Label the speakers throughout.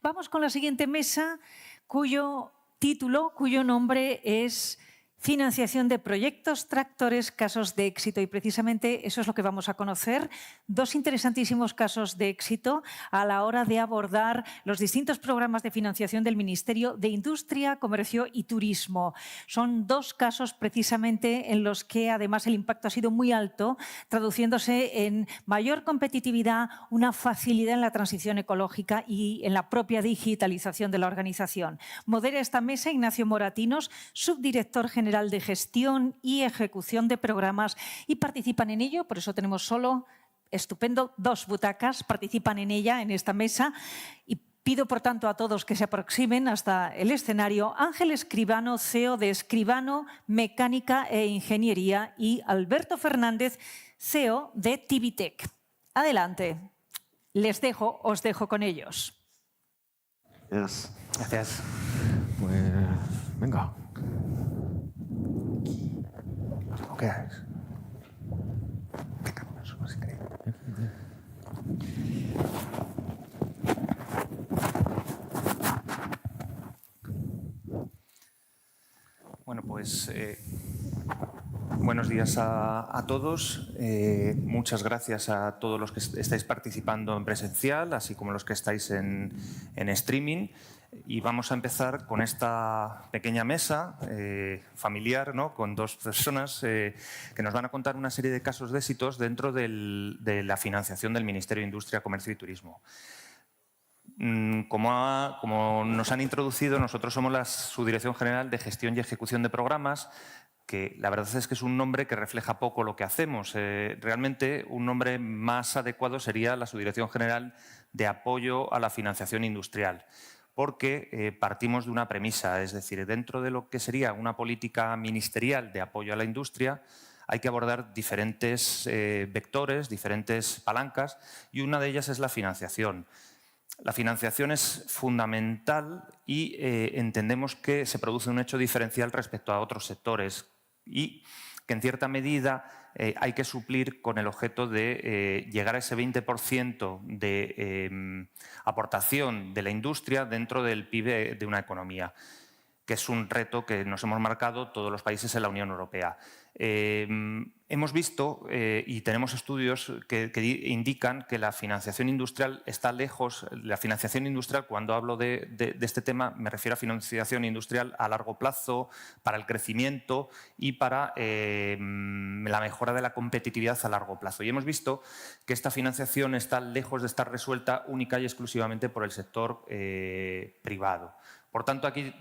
Speaker 1: Vamos con la siguiente mesa, cuyo título, cuyo nombre es Financiación de proyectos, tractores, casos de éxito. Y precisamente eso es lo que vamos a conocer. Dos interesantísimos casos de éxito a la hora de abordar los distintos programas de financiación del Ministerio de Industria, Comercio y Turismo. Son dos casos precisamente en los que además el impacto ha sido muy alto, traduciéndose en mayor competitividad, una facilidad en la transición ecológica y en la propia digitalización de la organización. Modera esta mesa Ignacio Moratinos, subdirector general de Gestión y Ejecución de Programas, y participan en ello, por eso tenemos solo, estupendo, 2 butacas, participan en ella, en esta mesa, y pido por tanto a todos que se aproximen hasta el escenario. Ángel Escribano, CEO de Escribano Mecánica e Ingeniería, y Alberto Fernández, CEO de Tibitec. Adelante, os dejo con ellos.
Speaker 2: Gracias. Pues venga. ¿Qué haces? Venga, eso es increíble.
Speaker 3: Bueno, pues buenos días a todos. Muchas gracias a todos los que estáis participando en presencial, así como los que estáis en streaming. Y vamos a empezar con esta pequeña mesa familiar, ¿no?, con dos personas que nos van a contar una serie de casos de éxitos dentro de la financiación del Ministerio de Industria, Comercio y Turismo. Como nos han introducido, nosotros somos la Subdirección General de Gestión y Ejecución de Programas, que la verdad es que es un nombre que refleja poco lo que hacemos. Realmente un nombre más adecuado sería la Subdirección General de Apoyo a la Financiación Industrial, porque partimos de una premisa, es decir, dentro de lo que sería una política ministerial de apoyo a la industria hay que abordar diferentes vectores, diferentes palancas, y una de ellas es la financiación. La financiación es fundamental y entendemos que se produce un hecho diferencial respecto a otros sectores y que en cierta medida hay que suplir con el objeto de llegar a ese 20% de aportación de la industria dentro del PIB de una economía, que es un reto que nos hemos marcado todos los países en la Unión Europea. Hemos visto y tenemos estudios que indican que la financiación industrial está lejos. La financiación industrial, cuando hablo de este tema, me refiero a financiación industrial a largo plazo, para el crecimiento y para la mejora de la competitividad a largo plazo. Y hemos visto que esta financiación está lejos de estar resuelta única y exclusivamente por el sector privado. Por tanto, aquí,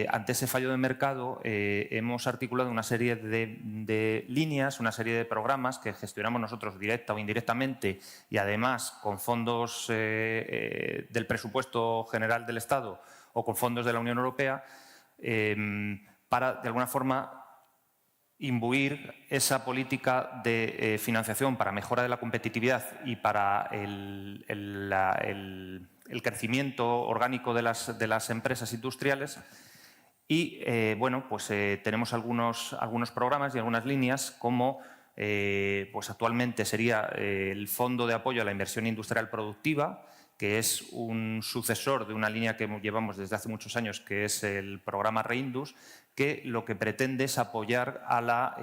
Speaker 3: ante ese fallo de mercado, hemos articulado una serie de líneas, una serie de programas que gestionamos nosotros directa o indirectamente y, además, con fondos del presupuesto general del Estado o con fondos de la Unión Europea, para, de alguna forma, imbuir esa política de financiación para mejora de la competitividad y para el crecimiento orgánico de las empresas industriales. Y bueno, pues tenemos algunos programas y algunas líneas como pues actualmente sería el Fondo de Apoyo a la Inversión Industrial Productiva, que es un sucesor de una línea que llevamos desde hace muchos años, que es el programa Reindus, que lo que pretende es apoyar a la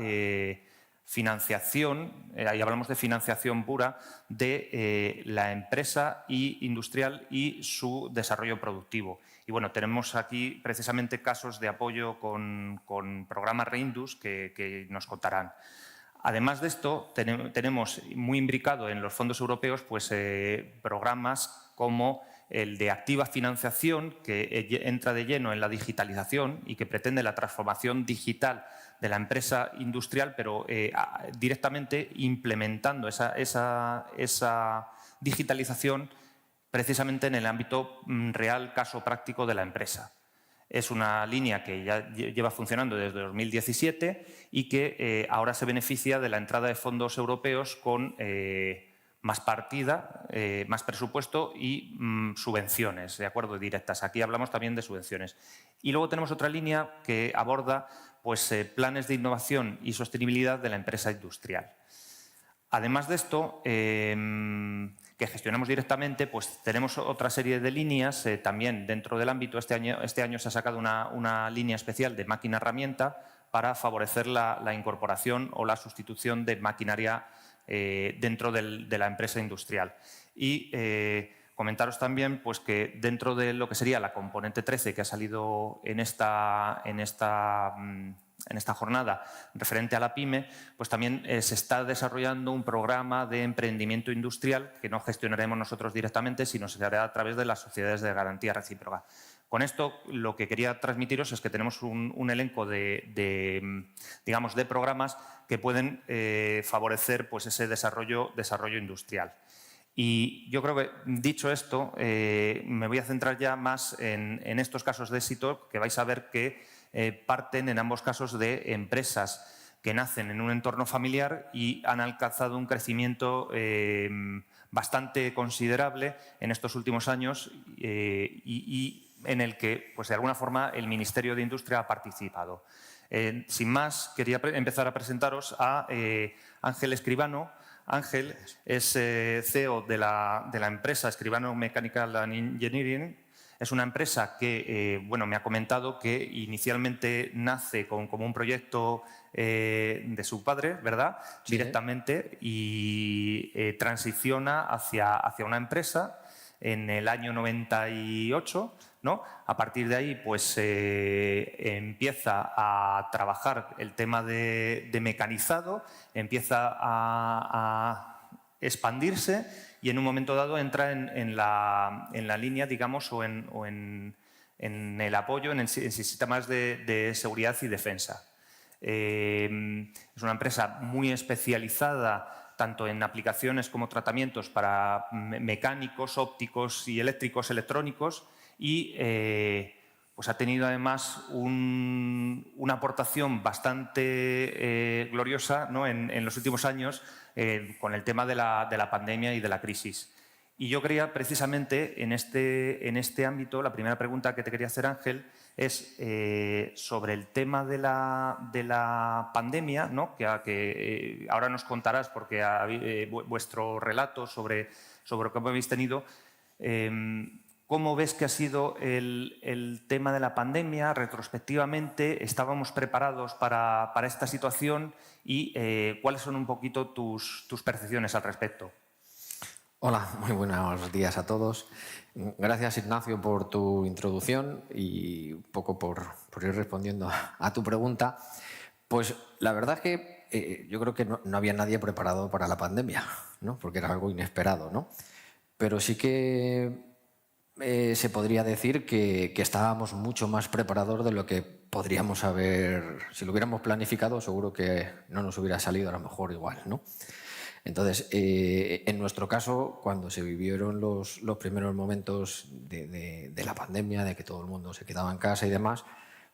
Speaker 3: financiación, ahí hablamos de financiación pura, de la empresa industrial y su desarrollo productivo. Y bueno, tenemos aquí precisamente casos de apoyo con programa Reindus que nos contarán. Además de esto, tenemos muy imbricado en los fondos europeos pues, programas como el de activa financiación, que entra de lleno en la digitalización y que pretende la transformación digital de la empresa industrial, pero directamente implementando esa digitalización precisamente en el ámbito real, caso práctico de la empresa. Es una línea que ya lleva funcionando desde 2017 y que ahora se beneficia de la entrada de fondos europeos con más partida, más presupuesto y subvenciones, ¿de acuerdo?, directas. Aquí hablamos también de subvenciones. Y luego tenemos otra línea que aborda pues, planes de innovación y sostenibilidad de la empresa industrial. Además de esto, que gestionamos directamente, pues tenemos otra serie de líneas también dentro del ámbito. Este año se ha sacado una línea especial de máquina-herramienta para favorecer la incorporación o la sustitución de maquinaria dentro de la empresa industrial. Y comentaros también pues, que dentro de lo que sería la componente 13 que ha salido en esta jornada referente a la PYME, pues también se está desarrollando un programa de emprendimiento industrial que no gestionaremos nosotros directamente, sino se hará a través de las sociedades de garantía recíproca. Con esto lo que quería transmitiros es que tenemos un elenco digamos, de programas que pueden favorecer pues, ese desarrollo industrial. Y yo creo que, dicho esto, me voy a centrar ya más en estos casos de éxito que vais a ver que parten en ambos casos de empresas que nacen en un entorno familiar y han alcanzado un crecimiento bastante considerable en estos últimos años y en el que, pues de alguna forma, el Ministerio de Industria ha participado. Sin más, quería empezar a presentaros a Ángel Escribano. Ángel es CEO de la empresa Escribano Mechanical and Engineering. Es una empresa que bueno, me ha comentado que inicialmente nace como un proyecto de su padre, ¿verdad? Sí. Directamente, y transiciona hacia una empresa en el año 98, ¿no? A partir de ahí, pues empieza a trabajar el tema de mecanizado, empieza a expandirse y en un momento dado entra en la línea, digamos, o en el apoyo en sistemas de seguridad y defensa. Es una empresa muy especializada tanto en aplicaciones como tratamientos para mecánicos, ópticos y eléctricos, electrónicos, y pues ha tenido además una aportación bastante gloriosa, ¿no? en los últimos años con el tema de la pandemia y de la crisis. Y yo quería precisamente en este ámbito, la primera pregunta que te quería hacer, Ángel, es sobre el tema de la pandemia, ¿no? que ahora nos contarás porque vuestro relato sobre cómo habéis tenido. ¿Cómo ves que ha sido el tema de la pandemia? Retrospectivamente, ¿estábamos preparados para esta situación? Y ¿cuáles son un poquito tus percepciones al respecto?
Speaker 2: Hola, muy buenos días a todos. Gracias, Ignacio, por tu introducción y un poco por ir respondiendo a tu pregunta. Pues la verdad es que yo creo que no había nadie preparado para la pandemia, ¿no? Porque era algo inesperado, ¿no? Pero sí que se podría decir que estábamos mucho más preparados de lo que podríamos haber. Si lo hubiéramos planificado, seguro que no nos hubiera salido a lo mejor igual, ¿no? Entonces, en nuestro caso, cuando se vivieron los primeros momentos de la pandemia, de que todo el mundo se quedaba en casa y demás,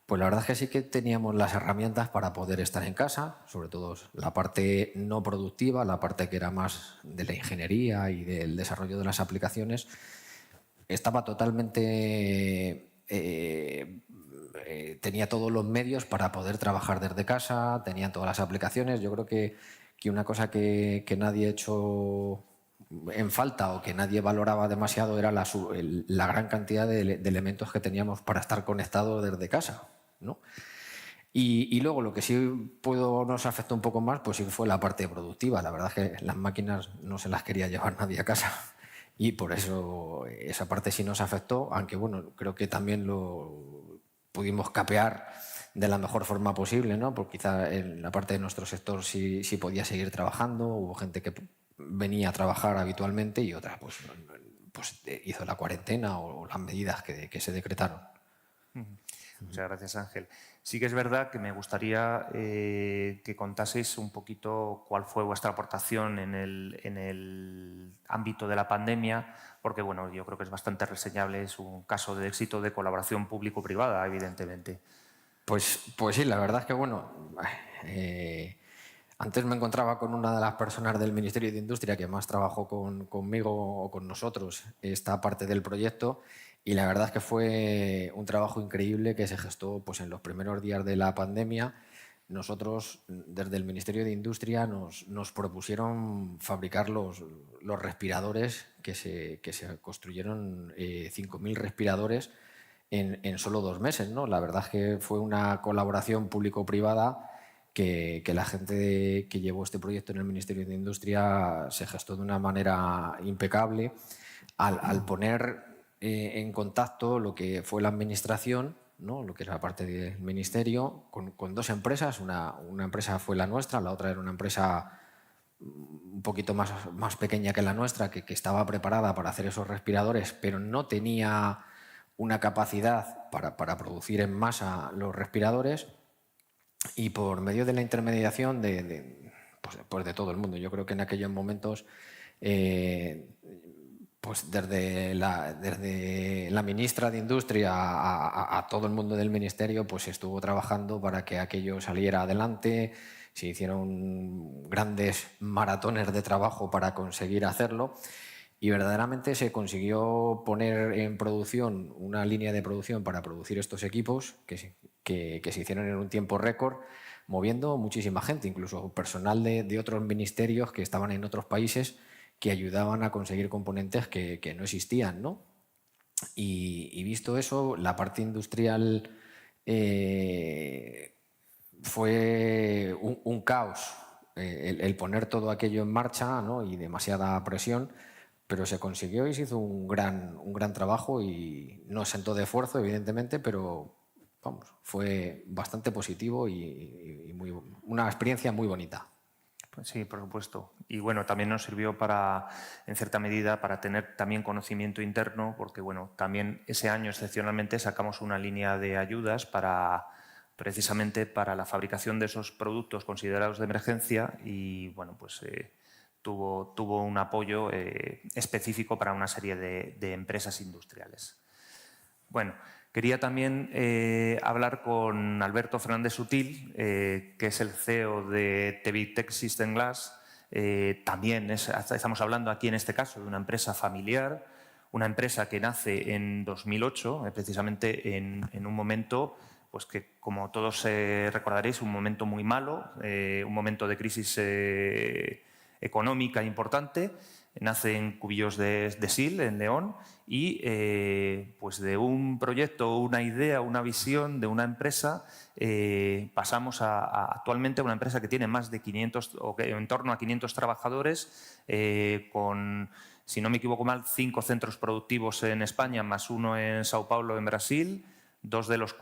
Speaker 2: pues la verdad es que sí que teníamos las herramientas para poder estar en casa, sobre todo la parte no productiva, la parte que era más de la ingeniería y del desarrollo de las aplicaciones, estaba totalmente... tenía todos los medios para poder trabajar desde casa, tenía todas las aplicaciones. Yo creo que una cosa que nadie ha hecho en falta o que nadie valoraba demasiado era la gran cantidad de elementos que teníamos para estar conectados desde casa, ¿no? Y luego lo que sí nos afectó un poco más, pues sí fue la parte productiva. La verdad es que las máquinas no se las quería llevar nadie a casa y por eso esa parte sí nos afectó, aunque bueno, creo que también lo pudimos capear de la mejor forma posible, ¿no? Porque quizá en la parte de nuestro sector sí podía seguir trabajando, hubo gente que venía a trabajar habitualmente y otra pues hizo la cuarentena o las medidas que se decretaron.
Speaker 3: Muchas gracias, Ángel. Sí que es verdad que me gustaría que contaseis un poquito cuál fue vuestra aportación en el ámbito de la pandemia, porque bueno, yo creo que es bastante reseñable, es un caso de éxito de colaboración público-privada, evidentemente.
Speaker 2: Pues sí, la verdad es que bueno, antes me encontraba con una de las personas del Ministerio de Industria que más trabajó conmigo o con nosotros esta parte del proyecto y la verdad es que fue un trabajo increíble que se gestó pues, en los primeros días de la pandemia. nosotros desde el Ministerio de Industria nos propusieron fabricar los respiradores que se construyeron 5.000 respiradores en solo 2 meses, ¿no? La verdad es que fue una colaboración público-privada que la gente que llevó este proyecto en el Ministerio de Industria se gestó de una manera impecable al poner en contacto lo que fue la administración, ¿no? Lo que es la parte del ministerio, con 2 empresas. Una empresa fue la nuestra, la otra era una empresa un poquito más pequeña que la nuestra, que estaba preparada para hacer esos respiradores, pero no tenía una capacidad para producir en masa los respiradores, y por medio de la intermediación de todo el mundo. Yo creo que en aquellos momentos pues desde la ministra de Industria a todo el mundo del ministerio, pues estuvo trabajando para que aquello saliera adelante. Se hicieron grandes maratones de trabajo para conseguir hacerlo, y verdaderamente se consiguió poner en producción una línea de producción para producir estos equipos que se hicieron en un tiempo récord, moviendo muchísima gente, incluso personal de otros ministerios que estaban en otros países, que ayudaban a conseguir componentes que no existían, ¿no? Y visto eso, la parte industrial fue un caos, el poner todo aquello en marcha, ¿no? Y demasiada presión, pero se consiguió y se hizo un gran trabajo, y no exento de esfuerzo, evidentemente, pero vamos, fue bastante positivo y una experiencia muy bonita.
Speaker 3: Pues sí, por supuesto. Y bueno, también nos sirvió en cierta medida, para tener también conocimiento interno, porque bueno, también ese año excepcionalmente sacamos una línea de ayudas precisamente para la fabricación de esos productos considerados de emergencia, y bueno, pues tuvo un apoyo específico para una serie de empresas industriales. Bueno, quería también hablar con Alberto Fernández Sutil, que es el CEO de Tevitec System Glass. También estamos hablando aquí en este caso de una empresa familiar, una empresa que nace en 2008, precisamente en un momento pues que, como todos recordaréis, un momento muy malo, un momento de crisis económica importante. Nace en Cubillos de Sil, en León, y pues de un proyecto, una idea, una visión de una empresa, pasamos actualmente a una empresa que tiene más de 500, o que en torno a 500 trabajadores, con, si no me equivoco mal, 5 centros productivos en España, más uno en Sao Paulo, en Brasil. Dos de los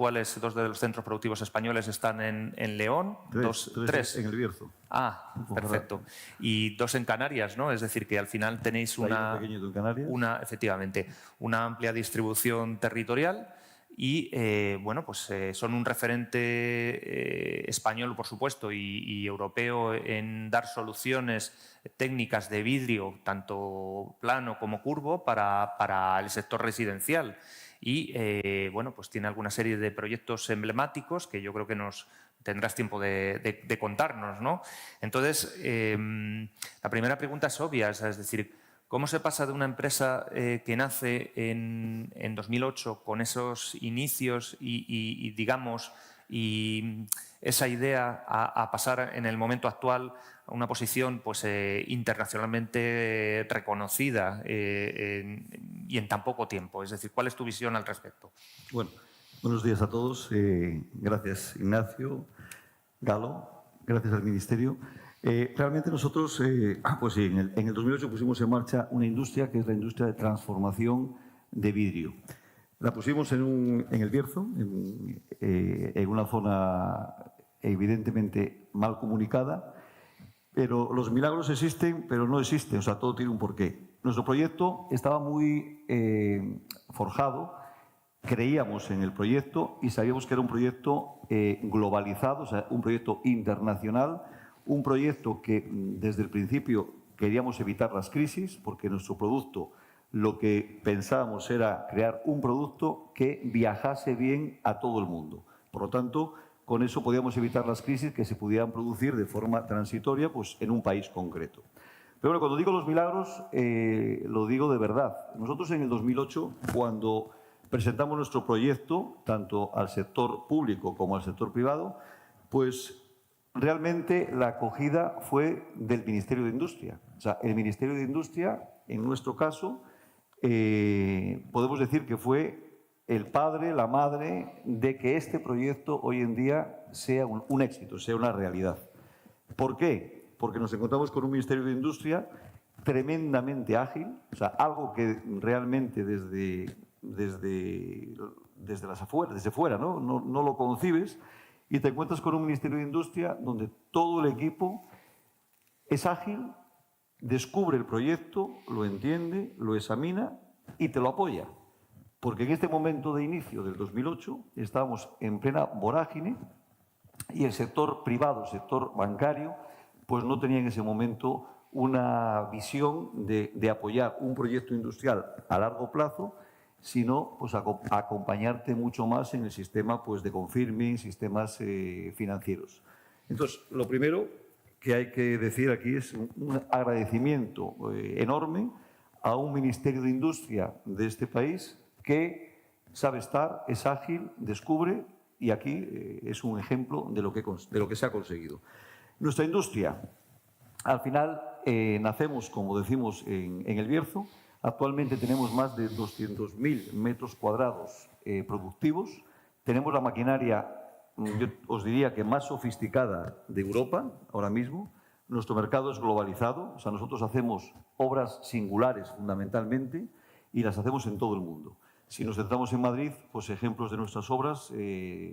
Speaker 3: centros productivos españoles están en León. Tres
Speaker 4: en el Bierzo.
Speaker 3: Ah, perfecto. Y 2 en Canarias, ¿no? Es decir, que al final tenéis efectivamente, una amplia distribución territorial, y bueno, pues son un referente español, por supuesto, y europeo en dar soluciones técnicas de vidrio, tanto plano como curvo, para el sector residencial. Y bueno, pues tiene alguna serie de proyectos emblemáticos que yo creo que nos tendrás tiempo de contarnos, ¿no? Entonces, la primera pregunta es obvia, es decir, ¿cómo se pasa de una empresa que nace en 2008 con esos inicios y digamos, y esa idea a pasar en el momento actual a una posición pues, internacionalmente reconocida y en tan poco tiempo? Es decir, ¿cuál es tu visión al respecto?
Speaker 4: Bueno, buenos días a todos. Gracias, Ignacio, Galo, gracias al Ministerio. Realmente nosotros, pues sí, en el 2008 pusimos en marcha una industria que es la industria de transformación de vidrio. La pusimos en el Bierzo, en una zona evidentemente mal comunicada, pero los milagros existen, pero no existen, o sea, todo tiene un porqué. Nuestro proyecto estaba muy forjado, creíamos en el proyecto y sabíamos que era un proyecto globalizado, o sea, un proyecto internacional, un proyecto que desde el principio queríamos evitar las crisis, porque nuestro producto, lo que pensábamos era crear un producto que viajase bien a todo el mundo. Por lo tanto, con eso podíamos evitar las crisis que se pudieran producir de forma transitoria pues, en un país concreto. Pero bueno, cuando digo los milagros, lo digo de verdad. Nosotros en el 2008, cuando presentamos nuestro proyecto, tanto al sector público como al sector privado, pues realmente la acogida fue del Ministerio de Industria. O sea, el Ministerio de Industria, en nuestro caso, podemos decir que fue el padre, la madre de que este proyecto hoy en día sea un éxito, sea una realidad. ¿Por qué? Porque nos encontramos con un Ministerio de Industria tremendamente ágil, o sea, algo que realmente desde las afueras, desde fuera, ¿no? No lo concibes, y te encuentras con un Ministerio de Industria donde todo el equipo es ágil, descubre el proyecto, lo entiende, lo examina y te lo apoya. Porque en este momento de inicio del 2008 estábamos en plena vorágine y el sector privado, el sector bancario, pues no tenía en ese momento una visión de apoyar un proyecto industrial a largo plazo, sino pues acompañarte mucho más en el sistema pues, de confirming, sistemas financieros. Entonces, lo primero que hay que decir aquí es un agradecimiento enorme a un Ministerio de Industria de este país que sabe estar, es ágil, descubre, y aquí es un ejemplo de lo que se ha conseguido. Nuestra industria, al final, nacemos, como decimos, en El Bierzo. Actualmente tenemos más de 200.000 metros cuadrados productivos. Tenemos la maquinaria, yo os diría que más sofisticada de Europa ahora mismo. Nuestro mercado es globalizado, o sea, nosotros hacemos obras singulares fundamentalmente y las hacemos en todo el mundo. Si nos centramos en Madrid, pues ejemplos de nuestras obras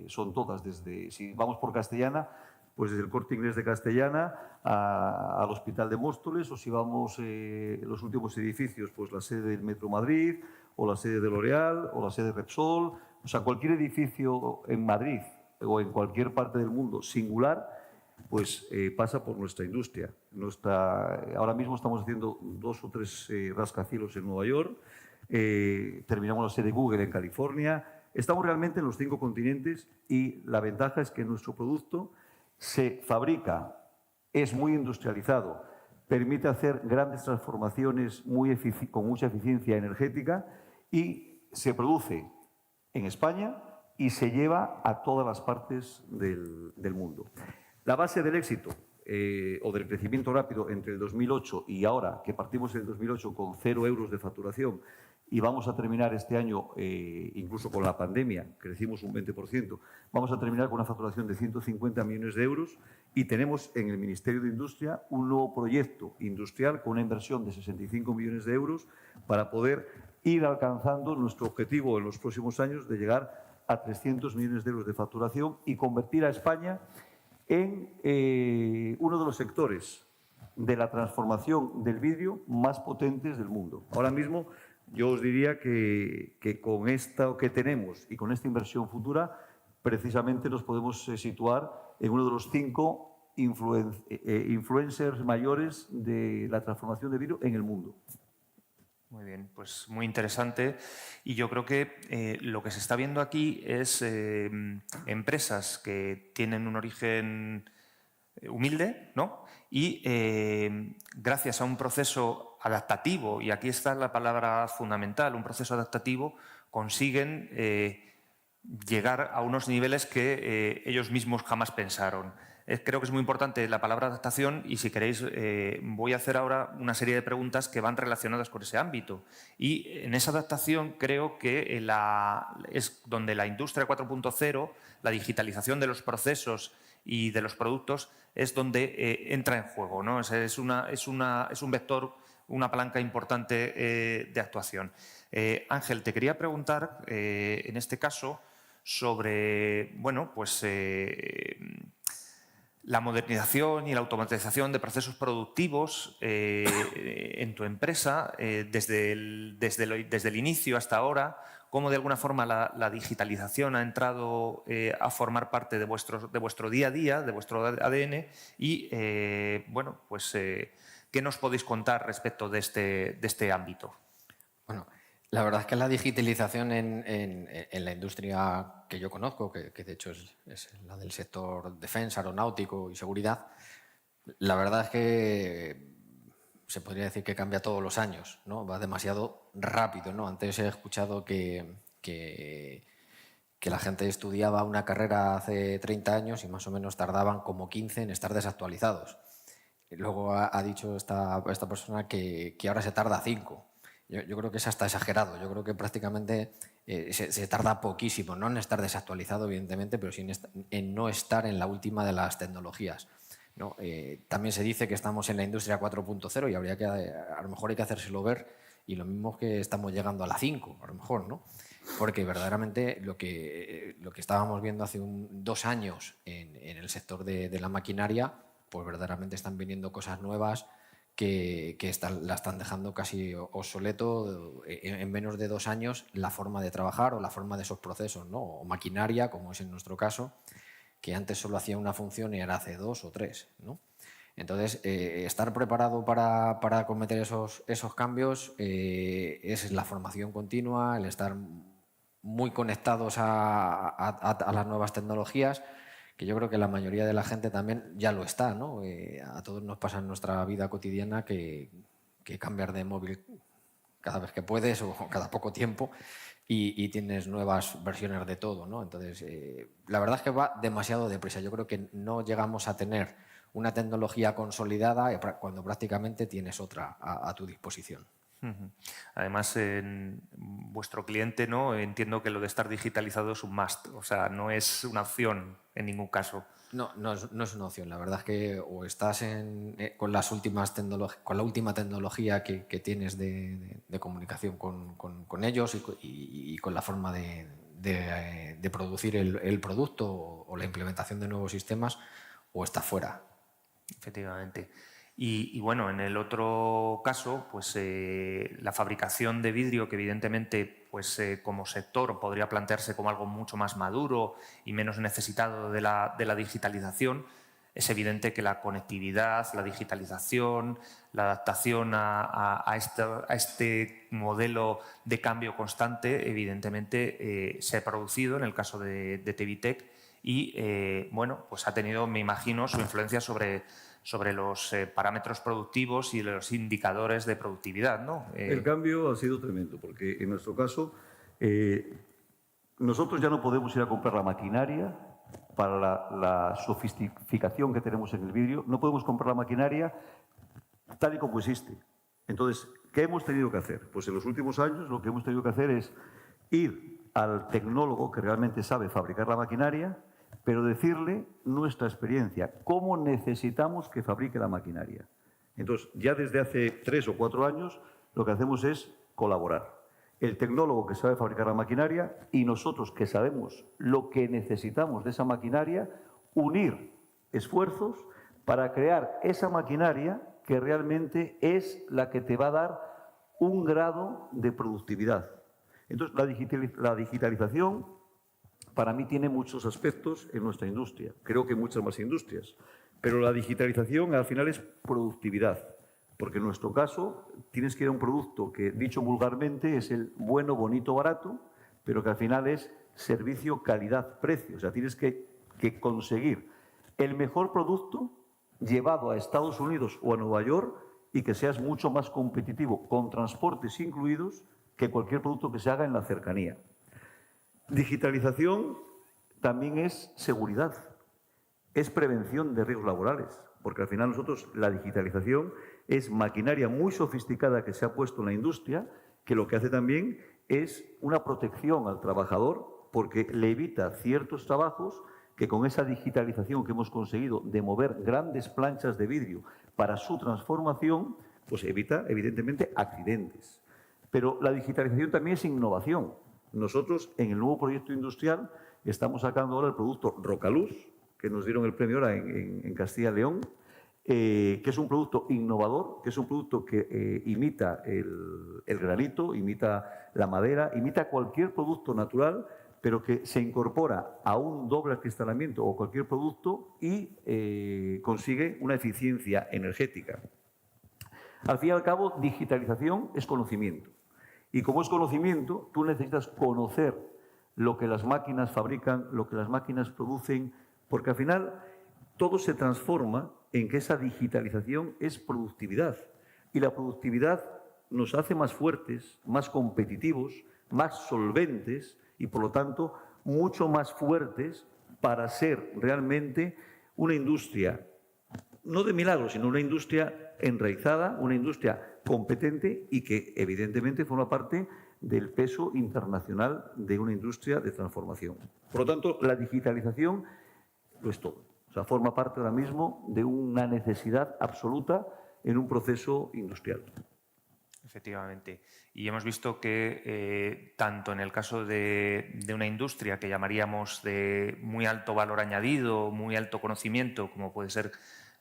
Speaker 4: son todas, si vamos por Castellana, pues desde el Corte Inglés de Castellana al Hospital de Móstoles, o si vamos los últimos edificios, pues la sede del Metro Madrid, o la sede de L'Oréal, o la sede de Repsol. O sea, cualquier edificio en Madrid o en cualquier parte del mundo singular, pues pasa por nuestra industria. Ahora mismo estamos haciendo 2 o 3 rascacielos en Nueva York, terminamos la sede de Google en California. Estamos realmente en los 5 continentes y la ventaja es que nuestro producto se fabrica, es muy industrializado, permite hacer grandes transformaciones con mucha eficiencia energética y se produce en España y se lleva a todas las partes del mundo. La base del éxito o del crecimiento rápido entre el 2008 y ahora, que partimos en el 2008 con 0 euros de facturación y vamos a terminar este año, incluso con la pandemia, crecimos un 20%, vamos a terminar con una facturación de 150 millones de euros y tenemos en el Ministerio de Industria un nuevo proyecto industrial con una inversión de 65 millones de euros para poder ir alcanzando nuestro objetivo en los próximos años de llegar a 300 millones de euros de facturación y convertir a España en uno de los sectores de la transformación del vidrio más potentes del mundo. Ahora mismo, yo os diría que con esto que tenemos y con esta inversión futura, precisamente nos podemos situar en uno de los 5 influencers mayores de la transformación de vidrio en el mundo.
Speaker 3: Muy bien, pues muy interesante. Y yo creo que lo que se está viendo aquí es empresas que tienen un origen humilde, ¿no? Y gracias a un proceso adaptativo, y aquí está la palabra fundamental, un proceso adaptativo, consiguen llegar a unos niveles que ellos mismos jamás pensaron. Creo que es muy importante la palabra adaptación y, si queréis, voy a hacer ahora una serie de preguntas que van relacionadas con ese ámbito. Y en esa adaptación creo que es donde la industria 4.0, la digitalización de los procesos y de los productos, es donde entra en juego, ¿no? Es un vector, una palanca importante de actuación. Ángel, te quería preguntar, en este caso, sobre, bueno, pues la modernización y la automatización de procesos productivos en tu empresa, desde el inicio hasta ahora, cómo de alguna forma la digitalización ha entrado a formar parte de vuestro día a día, de vuestro ADN y, bueno, pues, ¿qué nos podéis contar respecto de este ámbito?
Speaker 2: Bueno, la verdad es que la digitalización en la industria que yo conozco, que de hecho es la del sector defensa, aeronáutico y seguridad, la verdad es que se podría decir que cambia todos los años, ¿no? Va demasiado rápido, ¿no? Antes he escuchado que que la gente estudiaba una carrera hace 30 años y más o menos tardaban como 15 en estar desactualizados. Y luego ha dicho esta persona que ahora se tarda 5. Yo creo que es hasta exagerado. Yo creo que prácticamente se tarda poquísimo, no en estar desactualizado, evidentemente, pero sí en no estar en la última de las tecnologías, ¿no? También se dice que estamos en la industria 4.0 y habría que, a lo mejor hay que hacérselo ver, y lo mismo que estamos llegando a la 5, a lo mejor, ¿no? Porque verdaderamente lo que estábamos viendo hace 2 años en el sector de la maquinaria, pues verdaderamente están viniendo cosas nuevas que la están dejando casi obsoleto en menos de 2 años la forma de trabajar o la forma de esos procesos, ¿no? O maquinaria, como es en nuestro caso, que antes solo hacía una función y ahora hace 2 o 3, ¿no? Entonces, estar preparado para acometer esos cambios es la formación continua, el estar muy conectados a las nuevas tecnologías, que yo creo que la mayoría de la gente también ya lo está, ¿no? A todos nos pasa en nuestra vida cotidiana que cambiar de móvil cada vez que puedes o cada poco tiempo y tienes nuevas versiones de todo, ¿no? Entonces, la verdad es que va demasiado deprisa. Yo creo que no llegamos a tener una tecnología consolidada cuando prácticamente tienes otra a tu disposición.
Speaker 3: Además, en vuestro cliente, ¿no? Entiendo que lo de estar digitalizado es un must, o sea, no es una opción en ningún caso.
Speaker 2: No es una opción. La verdad es que o estás con la última tecnología que tienes de comunicación con ellos y con la forma de producir el producto o la implementación de nuevos sistemas, o estás fuera.
Speaker 3: Efectivamente. Y bueno, en el otro caso, pues la fabricación de vidrio, que evidentemente pues, como sector podría plantearse como algo mucho más maduro y menos necesitado de la digitalización, es evidente que la conectividad, la digitalización, la adaptación a este modelo de cambio constante, evidentemente se ha producido en el caso de Tevitec y bueno, pues ha tenido, me imagino, su influencia sobre los parámetros productivos y los indicadores de productividad, ¿no?
Speaker 4: El cambio ha sido tremendo, porque en nuestro caso nosotros ya no podemos ir a comprar la maquinaria para la sofisticación que tenemos en el vidrio, no podemos comprar la maquinaria tal y como existe. Entonces, ¿qué hemos tenido que hacer? Pues en los últimos años lo que hemos tenido que hacer es ir al tecnólogo que realmente sabe fabricar la maquinaria, pero decirle nuestra experiencia, cómo necesitamos que fabrique la maquinaria. Entonces, ya desde hace 3 o 4 años, lo que hacemos es colaborar. El tecnólogo que sabe fabricar la maquinaria y nosotros que sabemos lo que necesitamos de esa maquinaria, unir esfuerzos para crear esa maquinaria que realmente es la que te va a dar un grado de productividad. Entonces, la digitalización para mí tiene muchos aspectos en nuestra industria, creo que muchas más industrias, pero la digitalización al final es productividad, porque en nuestro caso tienes que ir a un producto que, dicho vulgarmente, es el bueno, bonito, barato, pero que al final es servicio, calidad, precio. O sea, tienes que conseguir el mejor producto llevado a Estados Unidos o a Nueva York y que seas mucho más competitivo, con transportes incluidos, que cualquier producto que se haga en la cercanía. Digitalización también es seguridad, es prevención de riesgos laborales, porque al final nosotros la digitalización es maquinaria muy sofisticada que se ha puesto en la industria, que lo que hace también es una protección al trabajador porque le evita ciertos trabajos que con esa digitalización que hemos conseguido de mover grandes planchas de vidrio para su transformación, pues evita evidentemente accidentes. Pero la digitalización también es innovación. Nosotros, en el nuevo proyecto industrial, estamos sacando ahora el producto Rocaluz, que nos dieron el premio ahora en Castilla y León, que es un producto innovador, que es un producto que imita el granito, imita la madera, imita cualquier producto natural, pero que se incorpora a un doble acristalamiento o cualquier producto y consigue una eficiencia energética. Al fin y al cabo, digitalización es conocimiento. Y como es conocimiento, tú necesitas conocer lo que las máquinas fabrican, lo que las máquinas producen, porque al final todo se transforma en que esa digitalización es productividad. Y la productividad nos hace más fuertes, más competitivos, más solventes y, por lo tanto, mucho más fuertes para ser realmente una industria, no de milagro, sino una industria enraizada, una industria competente y que evidentemente forma parte del peso internacional de una industria de transformación. Por lo tanto, la digitalización lo es todo. O sea, forma parte ahora mismo de una necesidad absoluta en un proceso industrial.
Speaker 3: Efectivamente. Y hemos visto que tanto en el caso de una industria que llamaríamos de muy alto valor añadido, muy alto conocimiento, como puede ser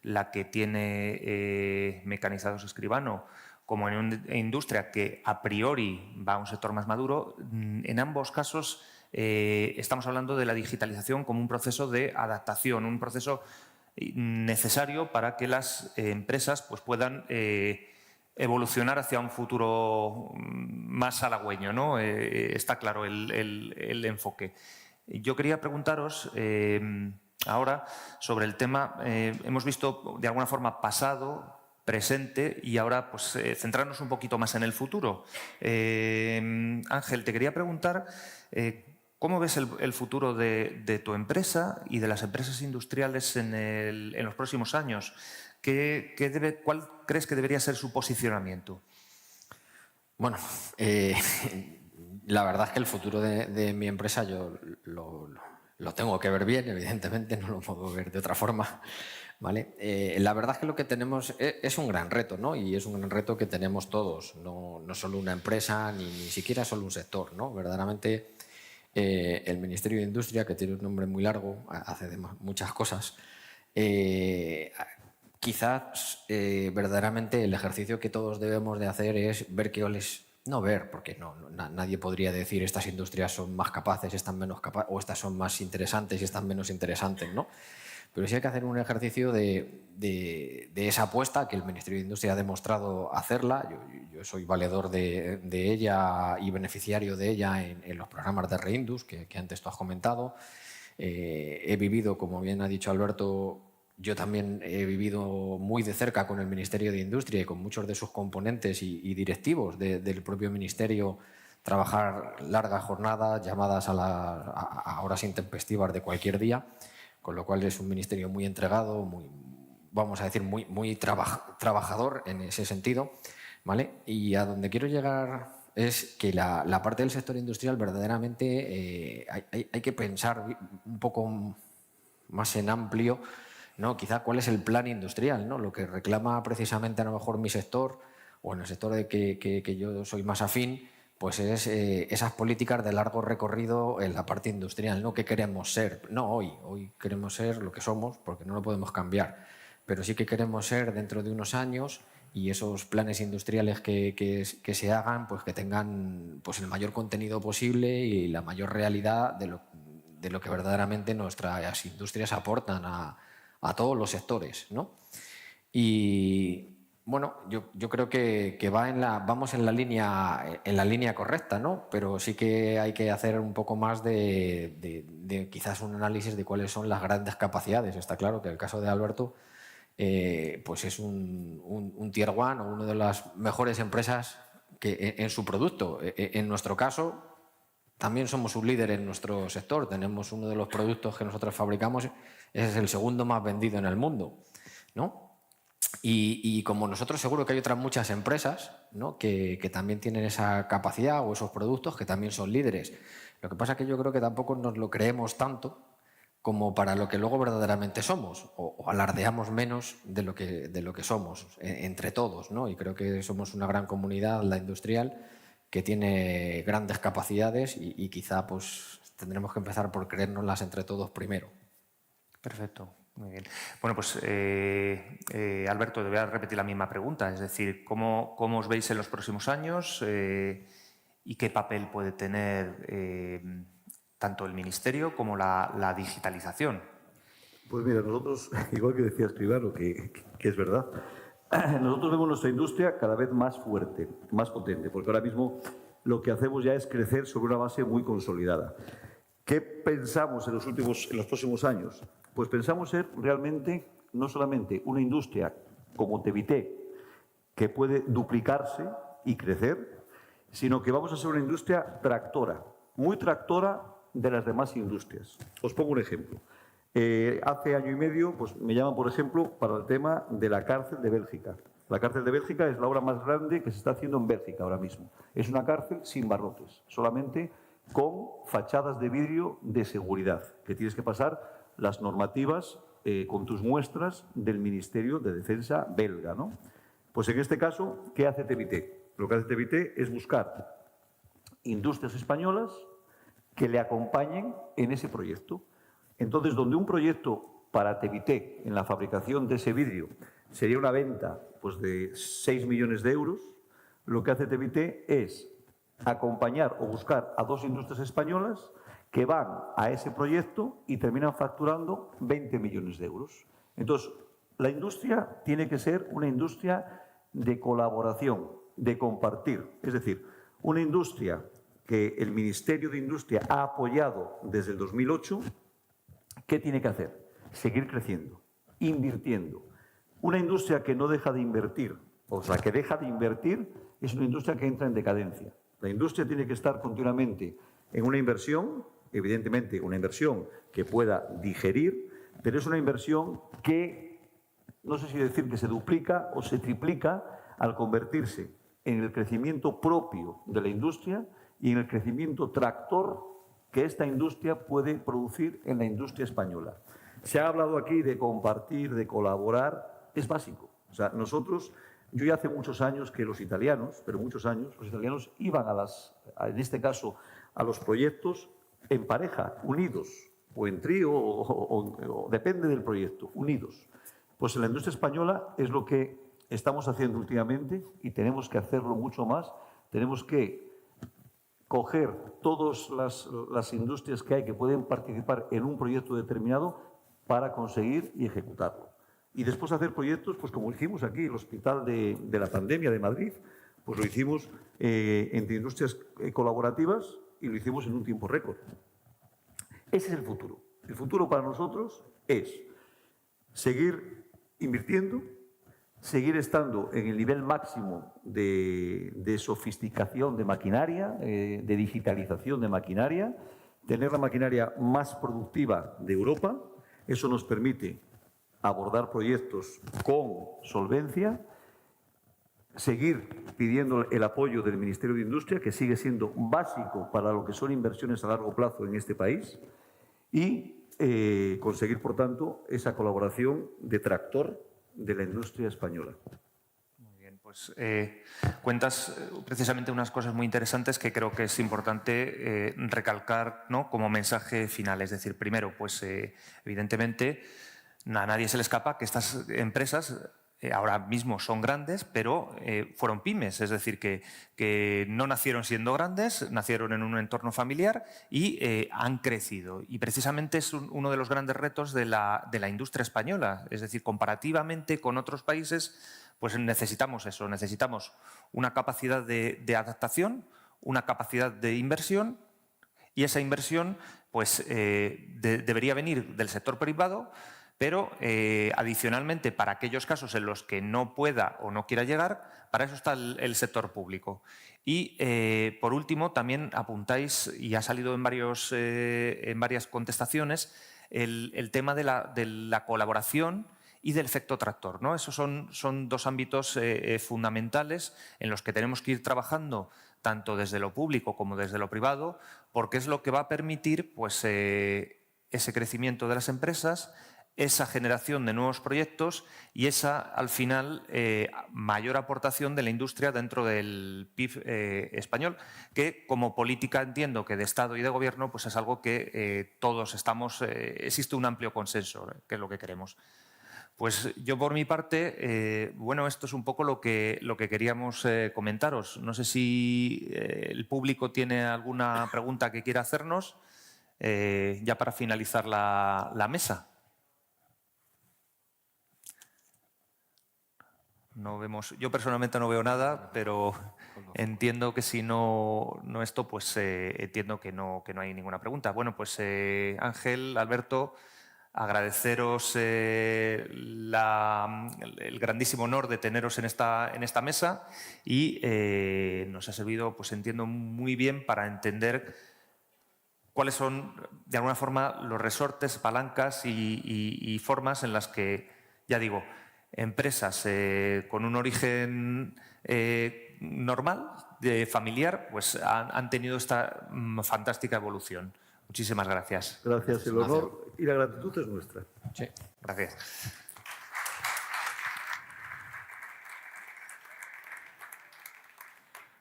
Speaker 3: la que tiene Mecanizados Escribano, como en una industria que a priori va a un sector más maduro, en ambos casos estamos hablando de la digitalización como un proceso de adaptación, un proceso necesario para que las empresas pues, puedan evolucionar hacia un futuro más halagüeño, ¿no? Está claro el enfoque. Yo quería preguntaros ahora sobre el tema, hemos visto de alguna forma pasado, presente y ahora pues centrarnos un poquito más en el futuro. Ángel, te quería preguntar ¿cómo ves el futuro de tu empresa y de las empresas industriales en los próximos años? ¿Cuál crees que debería ser su posicionamiento?
Speaker 2: Bueno, la verdad es que el futuro de mi empresa yo lo tengo que ver bien, evidentemente, no lo puedo ver de otra forma. ¿Vale? La verdad es que lo que tenemos es un gran reto, ¿no? Y es un gran reto que tenemos todos, no solo una empresa ni siquiera solo un sector, ¿no? Verdaderamente el Ministerio de Industria, que tiene un nombre muy largo, hace muchas cosas. Quizás verdaderamente el ejercicio que todos debemos de hacer es ver no ver, porque nadie podría decir estas industrias son más capaces, están menos capaces, o estas son más interesantes y están menos interesantes, ¿no? Pero sí hay que hacer un ejercicio de esa apuesta que el Ministerio de Industria ha demostrado hacerla. Yo soy valedor de ella y beneficiario de ella en los programas de Reindus, que antes tú has comentado. He vivido, como bien ha dicho Alberto, yo también he vivido muy de cerca con el Ministerio de Industria y con muchos de sus componentes y directivos del propio Ministerio, trabajar largas jornadas, llamadas a horas intempestivas de cualquier día, con lo cual es un ministerio muy entregado, vamos a decir, muy trabajador en ese sentido, ¿vale? Y a donde quiero llegar es que la parte del sector industrial verdaderamente hay que pensar un poco más en amplio, ¿no? Quizá cuál es el plan industrial, ¿no? Lo que reclama precisamente a lo mejor mi sector o en el sector de que yo soy más afín, pues es esas políticas de largo recorrido en la parte industrial, ¿no? ¿Qué queremos ser? No hoy queremos ser lo que somos porque no lo podemos cambiar, pero sí que queremos ser dentro de unos años y esos planes industriales que se hagan, pues que tengan pues el mayor contenido posible y la mayor realidad de lo que verdaderamente nuestras industrias aportan a todos los sectores, ¿no? Y bueno, yo creo que vamos en la línea correcta, ¿no? Pero sí que hay que hacer un poco más de quizás un análisis de cuáles son las grandes capacidades. Está claro que el caso de Alberto pues es un Tier 1 o una de las mejores empresas que en su producto. En nuestro caso, también somos un líder en nuestro sector. Tenemos uno de los productos que nosotros fabricamos, es el segundo más vendido en el mundo, ¿no? Y como nosotros, seguro que hay otras muchas empresas, ¿no? que también tienen esa capacidad o esos productos que también son líderes. Lo que pasa es que yo creo que tampoco nos lo creemos tanto como para lo que luego verdaderamente somos, o alardeamos menos de lo que somos entre todos, ¿no? Y creo que somos una gran comunidad, la industrial, que tiene grandes capacidades y quizá pues tendremos que empezar por creérnoslas entre todos primero.
Speaker 3: Perfecto. Muy bien. Bueno, pues Alberto, te voy a repetir la misma pregunta, es decir, ¿cómo os veis en los próximos años y qué papel puede tener tanto el Ministerio como la digitalización?
Speaker 4: Pues mira, nosotros, igual que decía Escribano, que es verdad, nosotros vemos nuestra industria cada vez más fuerte, más potente, porque ahora mismo lo que hacemos ya es crecer sobre una base muy consolidada. ¿Qué pensamos en los próximos años? Pues pensamos ser realmente no solamente una industria como Tevité, que puede duplicarse y crecer, sino que vamos a ser una industria tractora, muy tractora de las demás industrias. Os pongo un ejemplo. Hace año y medio pues, me llaman, por ejemplo, para el tema de la cárcel de Bélgica. La cárcel de Bélgica es la obra más grande que se está haciendo en Bélgica ahora mismo. Es una cárcel sin barrotes, solamente con fachadas de vidrio de seguridad, que tienes que pasar las normativas con tus muestras del Ministerio de Defensa belga, ¿no? Pues en este caso, ¿qué hace Tevité? Lo que hace Tevité es buscar industrias españolas que le acompañen en ese proyecto. Entonces, donde un proyecto para Tevité en la fabricación de ese vidrio sería una venta pues, de 6 millones de euros, lo que hace Tevité es acompañar o buscar a 2 industrias españolas que van a ese proyecto y terminan facturando 20 millones de euros. Entonces, la industria tiene que ser una industria de colaboración, de compartir. Es decir, una industria que el Ministerio de Industria ha apoyado desde el 2008, ¿qué tiene que hacer? Seguir creciendo, invirtiendo. Una industria que no deja de invertir, o sea, que deja de invertir, es una industria que entra en decadencia. La industria tiene que estar continuamente en una inversión, evidentemente una inversión que pueda digerir, pero es una inversión que, no sé si decir que se duplica o se triplica al convertirse en el crecimiento propio de la industria y en el crecimiento tractor que esta industria puede producir en la industria española. Se ha hablado aquí de compartir, de colaborar, es básico. O sea, nosotros, yo ya hace muchos años que los italianos, pero muchos años, los italianos iban en este caso, a los proyectos en pareja, unidos, o en trío, o depende del proyecto, unidos. Pues en la industria española es lo que estamos haciendo últimamente y tenemos que hacerlo mucho más. Tenemos que coger todas las industrias que hay que pueden participar en un proyecto determinado para conseguir y ejecutarlo. Y después hacer proyectos, pues como hicimos aquí, el Hospital de la Pandemia de Madrid, pues lo hicimos entre industrias colaborativas y lo hicimos en un tiempo récord. Ese es el futuro. El futuro para nosotros es seguir invirtiendo, seguir estando en el nivel máximo de sofisticación de maquinaria, de digitalización de maquinaria, tener la maquinaria más productiva de Europa. Eso nos permite abordar proyectos con solvencia, seguir pidiendo el apoyo del Ministerio de Industria, que sigue siendo básico para lo que son inversiones a largo plazo en este país, y conseguir, por tanto, esa colaboración de tractor de la industria española.
Speaker 3: Muy bien, pues cuentas precisamente unas cosas muy interesantes que creo que es importante recalcar, ¿no?, como mensaje final. Es decir, primero, pues evidentemente a nadie se le escapa que estas empresas ahora mismo son grandes, pero fueron pymes, es decir, que no nacieron siendo grandes, nacieron en un entorno familiar y han crecido. Y precisamente es uno de los grandes retos de la industria española. Es decir, comparativamente con otros países, pues necesitamos eso, necesitamos una capacidad de adaptación, una capacidad de inversión, y esa inversión pues, debería venir del sector privado, pero adicionalmente, para aquellos casos en los que no pueda o no quiera llegar, para eso está el sector público. Y por último, también apuntáis, y ha salido en varias contestaciones, el tema de la colaboración y del efecto tractor, ¿no? Esos son dos ámbitos fundamentales en los que tenemos que ir trabajando tanto desde lo público como desde lo privado, porque es lo que va a permitir pues, ese crecimiento de las empresas, esa generación de nuevos proyectos y esa, al final, mayor aportación de la industria dentro del PIB español, que como política entiendo que de Estado y de Gobierno pues es algo que todos estamos, existe un amplio consenso, que es lo que queremos. Pues yo por mi parte, bueno, esto es un poco lo que queríamos comentaros. No sé si el público tiene alguna pregunta que quiera hacernos ya para finalizar la mesa. No vemos, yo personalmente no veo nada, pero entiendo que si no esto, pues entiendo que no hay ninguna pregunta. Bueno, pues Ángel, Alberto, agradeceros el grandísimo honor de teneros en esta mesa y nos ha servido, pues entiendo, muy bien para entender cuáles son, de alguna forma, los resortes, palancas y formas en las que, ya digo, empresas con un origen normal, familiar, pues han tenido esta fantástica evolución. Muchísimas gracias.
Speaker 4: Gracias. El honor y la gratitud es nuestra.
Speaker 2: Sí.
Speaker 3: Gracias.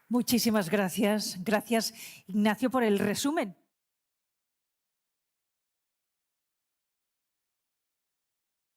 Speaker 1: Muchísimas gracias. Gracias, Ignacio, por el resumen.